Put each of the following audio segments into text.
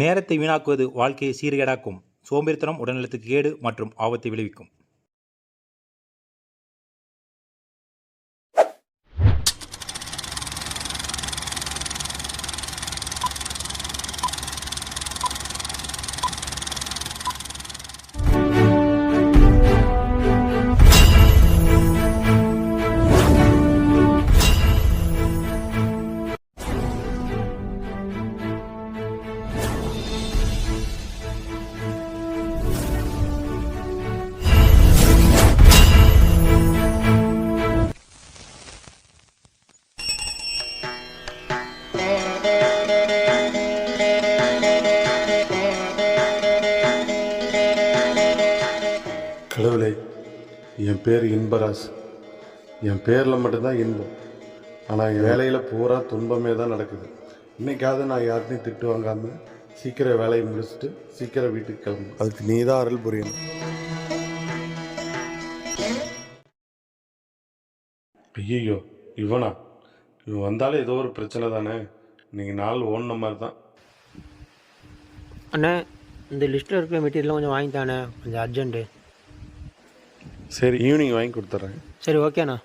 நேரத்தை வீணாக்குவது வாழ்க்கையை சீர்கேடாக்கும். சோம்பேறித்தனம் உடல்நலத்துக்கு கேடு மற்றும் ஆபத்தை விளைவிக்கும். கடவுளே, என் பேர் இன்பராஜ். என் பேரில் மட்டும்தான் இன்பம். ஆனால் என் வேலையில் பூரா துன்பமே தான் நடக்குது. இன்றைக்காவது நான் யார்ட்டையும் திட்டு வாங்காமல் சீக்கிரம் வேலையை முடிச்சுட்டு சீக்கிரம் வீட்டுக்கு கிளம்பு. அதுக்கு நீ தான் அருள் புரியணும். ஐயோ, இவன் வந்தாலே ஏதோ ஒரு பிரச்சனை தானே. இன்னைக்கு நாள் ஓடின மாதிரி தான். அண்ணா, இந்த லிஸ்ட்டில் இருக்கிற மெட்டீரியல்லாம் கொஞ்சம் வாங்கித்தானே, கொஞ்சம் அர்ஜென்ட்டு. சரி, ஈவினிங் வாங்கி கொடுத்துட்றேன். சரி, ஓகேண்ணா.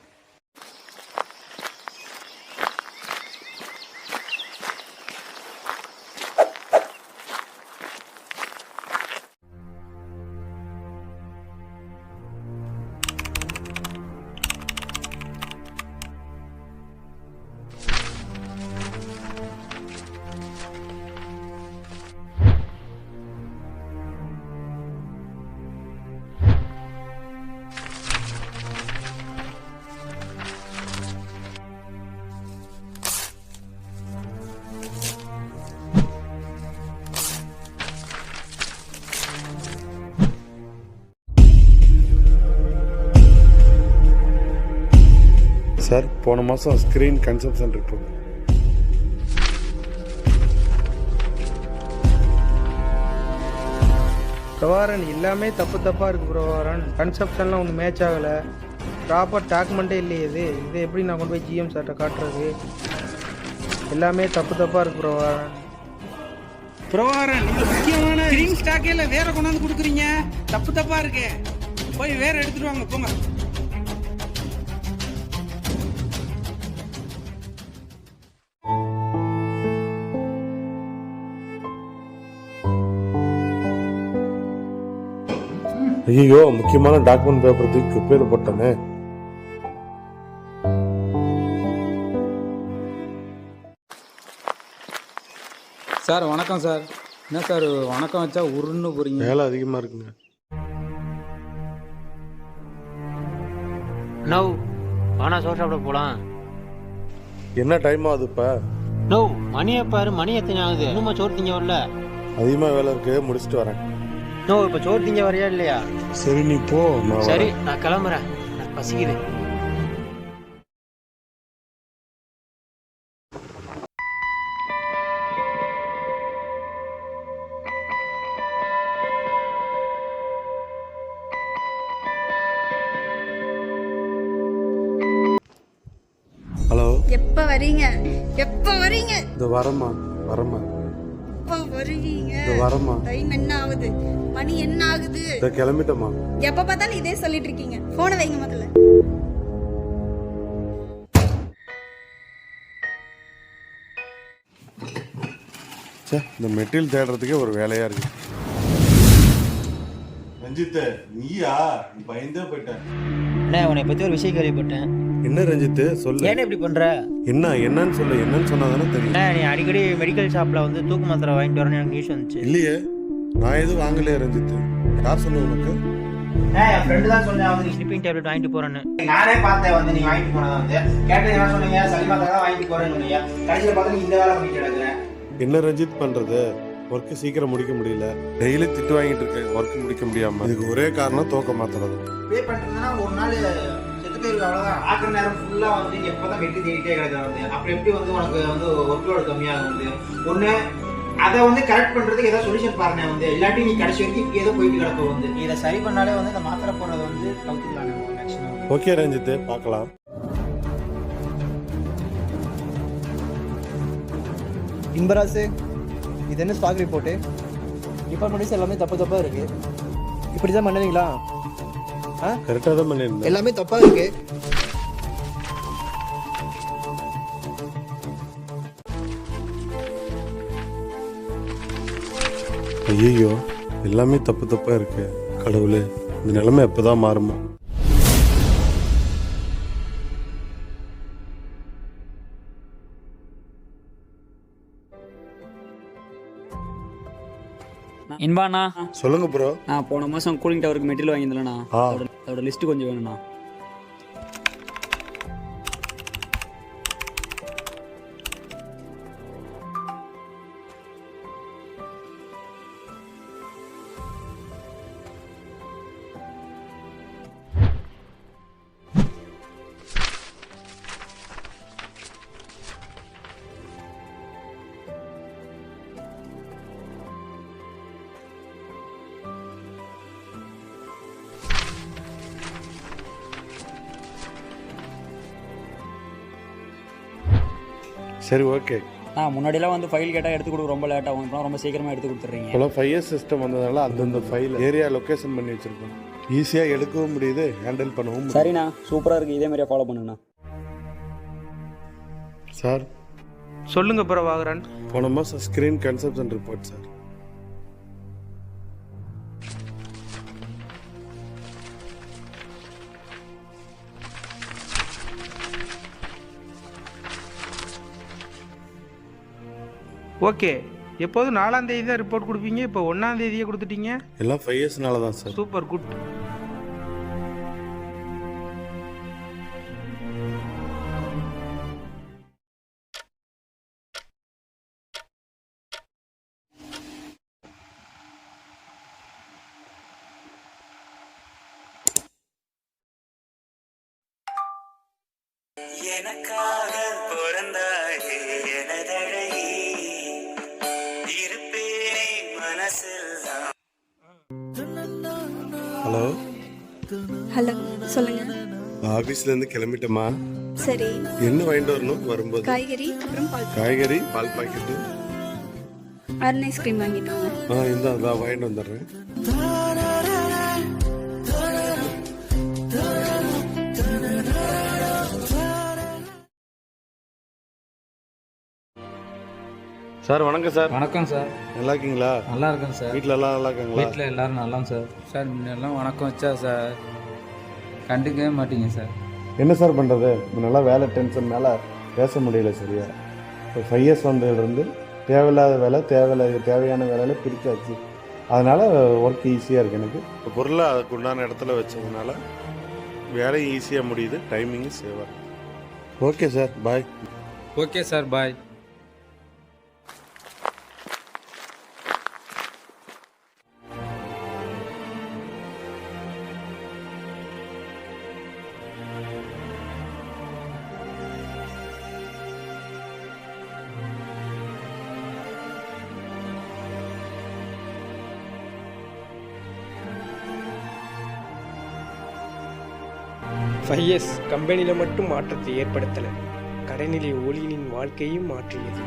சார், போன மாதம் ஸ்க்ரீன் கன்சப்ஷன் ரிப்போர்ட். பிரபாரன், எல்லாமே தப்பாக இருக்குது பிரபாரன். கன்சப்ஷன்லாம் ஒன்று மேட்ச் ஆகலை. ப்ராப்பர் டாக்குமெண்ட்டே இல்லையே. இதை எப்படி நான் கொண்டு போய் ஜிஎம் சார்கிட்ட காட்டுறது? எல்லாமே தப்பாக இருக்குது பிரபாரன். பிரபாரன், இந்த முக்கியமான ஸ்க்ரீன் ஸ்டாக்கே இல்லை, வேற கொண்டாந்து கொடுக்குறீங்க. தப்பாக இருக்கு. போய் வேற எடுத்துட்டு வாங்க, போங்க. ஐயோ, முக்கியமான டாக்குமெண்ட் பேப்பர் தூக்கி குப்பையில் போட்டேனே. சார் வணக்கம் சார். என்ன சார் வணக்கம் வச்சா உருன்னு போறீங்க? வேலை அதிகமாக இருக்குங்க. நோ, வானா சோறு சாப்பிட போகலாம். என்ன டைம் ஆகுது இப்போ? நோ, மணியை பாரு, மணி எத்தனை ஆகுது? இன்னுமா சோறு திங்க வரல? அதிகமாக வேலை இருக்கு, முடிச்சுட்டு வரேன். நோ, இப்போ சோறு திங்க வரையா இல்லையா? சரி, நீ போ. சரி, நான் கிளம்புறேன். எனக்கு பசிக்குது. ஹலோ, எப்ப வரீங்க? இந்த வரமா எப்ப வருவீங்க? இந்த வரமா. டைம் என்ன ஆகுது? மணி என்ன ஆகுது? இந்த கிளம்பிட்டமா. எப்ப பார்த்தாலும் இதே சொல்லிட்டு இருக்கீங்க. போனை வைங்க முதல்ல. இந்த மெட்டீரியல் தேடுறதுக்கே ஒரு வேலையா இருக்கு. ரஞ்சித், நீயா? பயந்தே போயிட்டேன். அண்ணா, உன்னை பற்றி ஒரு விஷயம் கேள்விப்பட்டேன். என்ன ரஞ்சித், சொல்லு. ஏன்னா இப்படி பண்ணுற? என்னன்னு சொல்லு. என்னன்னு சொன்னாதானே தெரியும். அண்ணா, நீ அடிக்கடி மெடிக்கல் ஷாப்பில் வந்து தூக்கு மாத்திரை வாங்கிட்டு வரேன்னு எனக்கு நியூஸ் வந்துச்சு. இல்லையே, நான் எதுவும் வாங்கலையே ரஞ்சித். யார் சொன்ன உனக்கு? என் ஃப்ரெண்டு தான் சொன்னேன், வந்து ஸ்லிப்பிங் டேப்லெட் வாங்கிட்டு போறேன்னு. நானே பார்த்தேன், வந்து நீங்க வாங்கிட்டு போனதா வந்து கேட்டது. என்ன சொன்னீங்க? சளி மாத்திரை தான் வாங்கிட்டு போறேன்னு சொன்னீங்க. கடைசியில் பார்த்தா இந்த வேலை பண்ணிட்டு கிடக்குறேன். என்ன ரஞ்சித் பண்றது? ஒர்க்கு சீக்கிரம் முடிக்க முடியல. டெய்லி திட்டு வாங்கிட்டு இருக்கேன், ஒர்க் முடிக்க முடியாம. இதுக்கு ஒரே காரணம் தூக்க மாத்திரது. பே பண்றதுன்னா ஒரு நாள் செத்து போயிருக்கு, அவ்வளவுதான். ஆக்கிற நேரம் ஃபுல்லா வந்து எப்பதான் வெட்டி தேடிட்டே கிடக்குற வந்து. அப்புறம் எப்படி வந்து உனக்கு வந்து ஒர்க் லோடு கம்மியாகும் வந்து? ஒண்ணு அதை வந்து கரெக்ட் பண்றதுக்கு ஏதாவது சொல்யூஷன் பாருங்க வந்து. இல்லாட்டி நீ கடைசி வரைக்கும் ஏதோ போயிட்டு கிடப்ப வந்து. நீ இதை சரி பண்ணாலே வந்து இந்த மாத்திரை போடுறது வந்து தவிர்த்துக்கலாம் மேக்ஸிமம். ஓகே ரஞ்சித், பார்க்கலாம். இன்பராசு, இது என்ன ஸ்டாக் ரிப்போர்ட்டு? டிபார்ட்மெண்ட்ஸ் எல்லாமே தப்பாக இருக்குது. இப்படி தான் பண்ணுவீங்களா? கரெக்டாக தான் பண்ணியிருந்தேன். எல்லாமே தப்பாக இருக்குது. ஐயோ, எல்லாமே தப்பாக இருக்கு. கடவுளே, இந்த நிலைமை எப்போ தான் மாறுமோ? இன்பாண்ணா, சொல்லுங்க ப்ரோ. நான் போன மாதம் கூலிங் டவருக்கு மெட்டீரியல் வாங்கியிருந்தேண்ணா. ஆ. அதோட லிஸ்ட்டு கொஞ்சம் வேணும்ண்ணா. சரி, ஓகே. முன்னாடியெல்லாம் வந்து ஃபைல் கேட்டால் எடுத்து கொடுக்க ரொம்ப லேட் ஆகும். இப்போ ரொம்ப சீக்கிரமாக எடுத்து கொடுத்துட்றீங்க. இப்போலாம் 5S சிஸ்டம் வந்ததால அந்தந்த ஃபைல் ஏரியா லொக்கேஷன் பண்ணி வச்சுருக்கோம். ஈஸியாக எடுக்கவும் முடியுது, ஹேண்டில் பண்ணவும் முடியுது. சரிண்ணா, சூப்பராக இருக்குது. இதே மாதிரியே ஃபாலோ பண்ணுங்கண்ணா. சார், சொல்லுங்க பிரபாகரன். போன மாதம் screen consumption report sir. Okay, எப்போதும் 4ஆம் தேதி தான் ரிப்போர்ட் கொடுப்பீங்க, இப்போ 1ஆம் தேதியே கொடுத்துட்டீங்க. எல்லாம் 5Sனால தான் சார். Super good. எனக்காக பிறந்தாயே எனதழகி, இருப்பேனே மனசெல்லாம். ஹலோ. ஹலோ, சொல்லுங்க. ஆஃபீஸ்லேருந்து கிளம்பிட்டோமா? சரி. என்ன வாங்கிட்டு வரணும் வரும்போது? காய்கறி அப்புறம் பால். காய்கறி, பால் பாக்கெட்டு, அருண் ஐஸ்கிரீம் வாங்கிட்டு வாங்க. இந்த அதான் வாங்கிட்டு வந்துடுறேன். சார், வணக்கம் சார். வணக்கம் சார். நல்லா இருக்கீங்களா? நல்லா இருக்கேன் சார். வீட்டில் எல்லாம் நல்லா இருக்காங்களா? வீட்டில் எல்லோரும் நல்லா சார். சார், முன்னெல்லாம் வணக்கம் வச்சா சார் கண்டுக்கவே மாட்டீங்க சார். என்ன சார் பண்ணுறது, நல்லா வேலை டென்ஷன் மேலே பேச முடியல சரியா. இப்போ 5S வந்ததுலேருந்து தேவையில்லாத வேலை தேவையான வேலையில் பிரித்தாச்சு. அதனால் ஒர்க் ஈஸியாக இருக்குது எனக்கு. இப்போ பொருளை அதுக்கு உண்டான இடத்துல வச்சதுனால வேலையும் ஈஸியாக முடியுது, டைமிங்கும் சேவாக. ஓகே சார், பாய். ஓகே சார், பாய். ஃபைஎஸ் கம்பெனியில் மட்டும் மாற்றத்தை ஏற்படுத்தலை, கடைநிலை ஊழியனின் வாழ்க்கையும் மாற்றியது.